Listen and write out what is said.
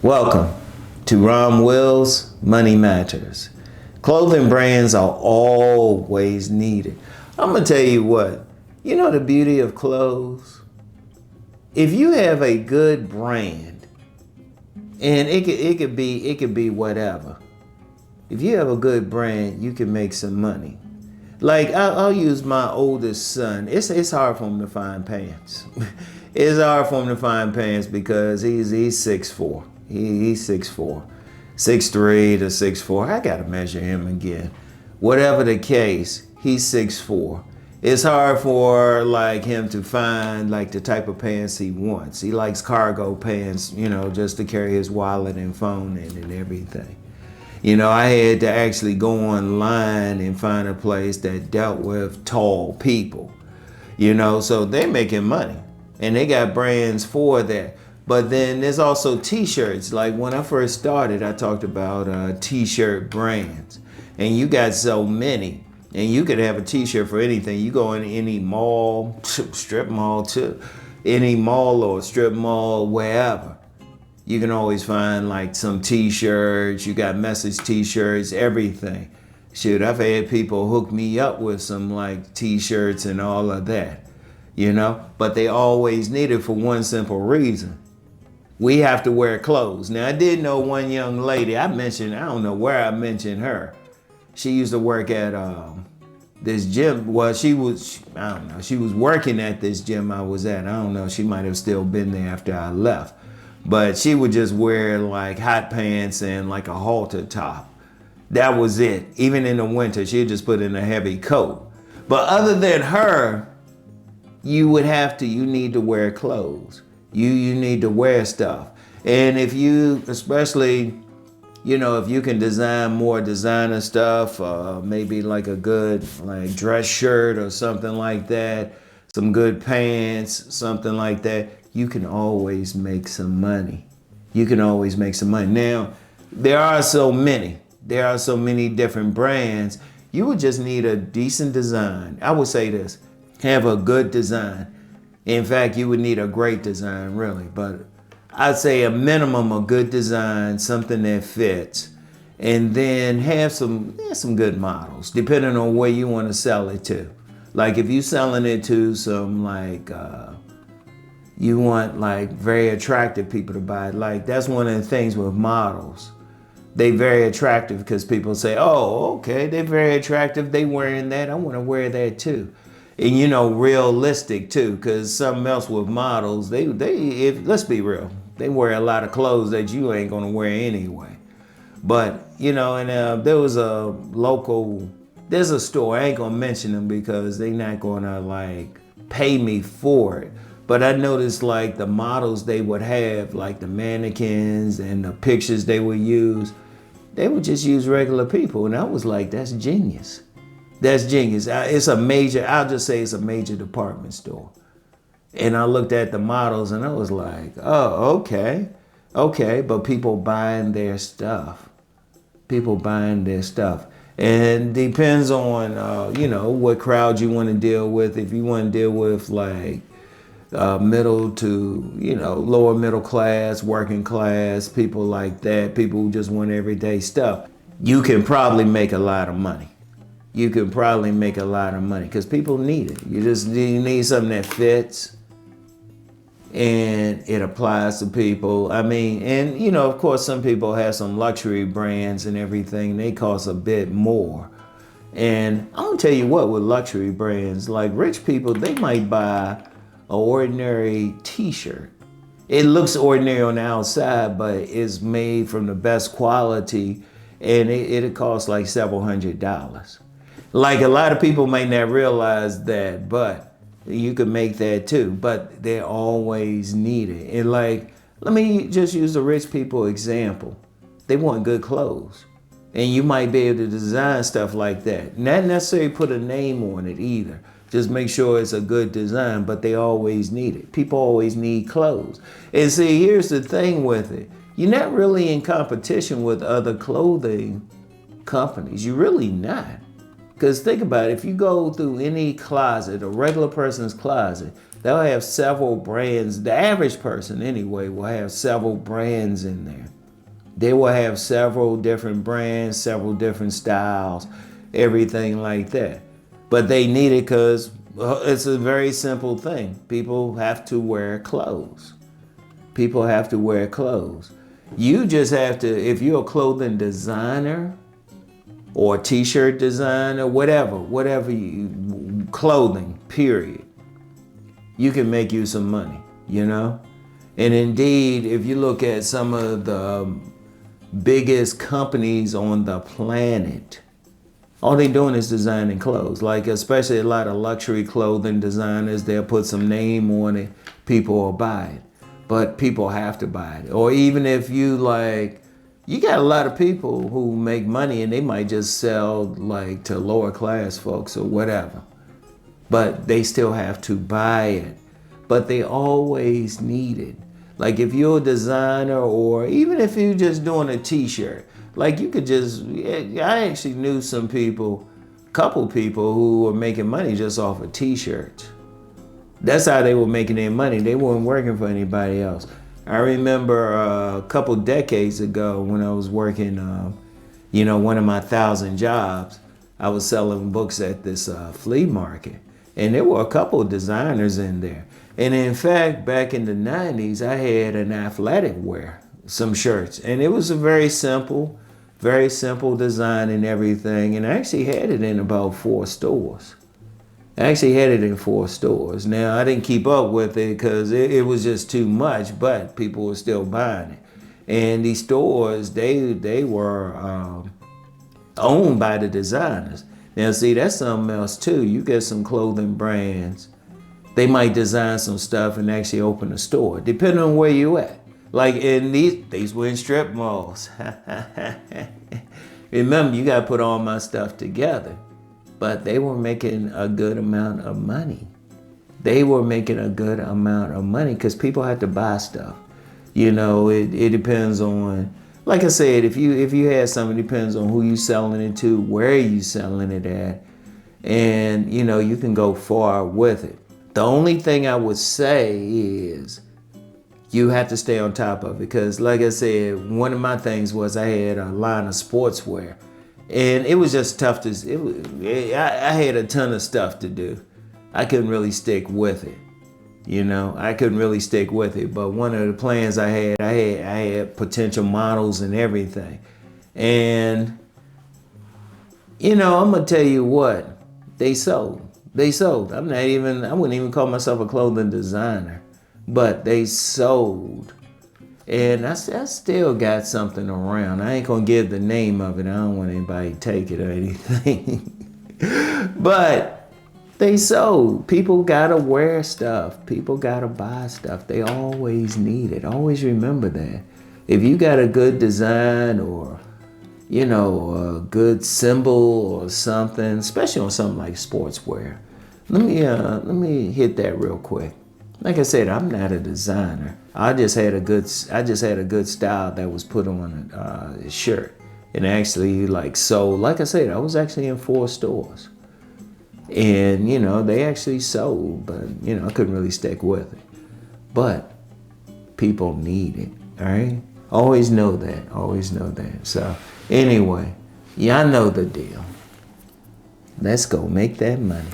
Welcome to Rom Wills Money Matters. Clothing brands are always needed. I'm gonna tell you what, you know the beauty of clothes? If you have a good brand, and it could be whatever. If you have a good brand, you can make some money. Like I'll use my oldest son. It's hard for him to find pants. It's hard for him to find pants because he's 6'4". He's 6'4", 6'3" to 6'4". I gotta measure him again. Whatever the case, he's 6'4". It's hard for him to find the type of pants he wants. He likes cargo pants, just to carry his wallet and phone in and everything. I had to actually go online and find a place that dealt with tall people. So they're making money and they got brands for that. But then there's also t-shirts. Like when I first started, I talked about t-shirt brands, and you got so many, and you could have a t-shirt for anything. You go in any mall, strip mall too, any mall or strip mall, wherever. You can always find some t-shirts. You got message t-shirts, everything. Shoot, I've had people hook me up with some t-shirts and all of that, But they always need it for one simple reason. We have to wear clothes. Now, I did know one young lady I don't know where I mentioned her. She used to work at this gym. Well, she was working at this gym I was at. I don't know, she might have still been there after I left. But she would just wear hot pants and a halter top. That was it. Even in the winter, she'd just put in a heavy coat. But other than her, you need to wear clothes. You need to wear stuff. And if you, especially, if you can design more designer stuff, maybe a good dress shirt or something like that, some good pants, something like that, you can always make some money. You can always make some money. Now, there are so many different brands. You would just need a decent design. I would say this, have a good design. In fact, you would need a great design, really. But I'd say a minimum of good design, something that fits, and then have some good models, depending on where you want to sell it to. If you're selling it to some you want very attractive people to buy it. That's one of the things with models. They very attractive because people say, oh, okay, they're very attractive. They wearing that. I want to wear that too. And realistic too, because something else with models, let's be real, they wear a lot of clothes that you ain't gonna wear anyway. But and there's a store, I ain't gonna mention them because they not gonna pay me for it. But I noticed the models they would have, the mannequins and the pictures they would use, they would just use regular people. And I was like, that's genius. That's genius. I'll just say it's a major department store. And I looked at the models and I was like, oh, okay, but people buying their stuff. And depends on, what crowd you want to deal with. If you want to deal with middle to, lower middle class, working class, people like that, people who just want everyday stuff, you can probably make a lot of money. Because people need it. You need something that fits and it applies to people. And of course, some people have some luxury brands and everything. They cost a bit more. And I'm gonna tell you what, with luxury brands, rich people, they might buy an ordinary t-shirt. It looks ordinary on the outside, but it's made from the best quality, and it'll cost several $100s. A lot of people may not realize that, but you could make that too, but they're always needed. And let me just use the rich people example. They want good clothes. And you might be able to design stuff like that. Not necessarily put a name on it either. Just make sure it's a good design, but they always need it. People always need clothes. And see, here's the thing with it. You're not really in competition with other clothing companies. You're really not. Because think about it, if you go through any closet, a regular person's closet, they'll have several brands. The average person anyway will have several brands in there. They will have several different brands, several different styles, everything like that. But they need it because it's a very simple thing. People have to wear clothes. People have to wear clothes. You just have to, if you're a clothing designer or a t-shirt designer, whatever clothing, period, you can make you some money, you know? And indeed, if you look at some of the biggest companies on the planet, all they doing is designing clothes. Like especially a lot of luxury clothing designers, they'll put some name on it, people will buy it. But people have to buy it. Or even if you got a lot of people who make money and they might just sell like to lower class folks or whatever. But they still have to buy it. But they always need it. Like if you're a designer or even if you're just doing a t-shirt, like you could just, I actually knew some people, couple people who were making money just off of t-shirts. That's how they were making their money. They weren't working for anybody else. I remember a couple decades ago when I was working, one of my 1,000 jobs, I was selling books at this flea market. And there were a couple of designers in there. And in fact, back in the 90s, I had an athletic wear, some shirts. And it was a very simple design and everything. And I actually had it in about 4 stores. I actually had it in 4 stores. Now, I didn't keep up with it because it was just too much, but people were still buying it. And these stores, they were owned by the designers. Now, see, that's something else too. You get some clothing brands, they might design some stuff and actually open a store, depending on where you at. Like in these were in strip malls. Remember, you got to put all my stuff together. But they were making a good amount of money. They were making a good amount of money because people had to buy stuff. You know, it depends on, like I said, if you had something, it depends on who you selling it to, where you selling it at, and you can go far with it. The only thing I would say is you have to stay on top of it because, like I said, one of my things was I had a line of sportswear. And it was just tough I had a ton of stuff to do. I couldn't really stick with it. I couldn't really stick with it. But one of the plans I had potential models and everything. And, I'm going to tell you what, they sold. I wouldn't even call myself a clothing designer, but they sold. And I still got something around. I ain't gonna give the name of it. I don't want anybody to take it or anything. But they sold. People gotta wear stuff. People gotta buy stuff. They always need it. Always remember that. If you got a good design or, a good symbol or something, especially on something like sportswear. Let me hit that real quick. Like I said, I'm not a designer. I just had a good style that was put on a shirt and actually sold. Like I said, I was actually in 4 stores. And, they actually sold, but, I couldn't really stick with it. But people need it, all right? Always know that. So anyway, y'all know the deal. Let's go make that money.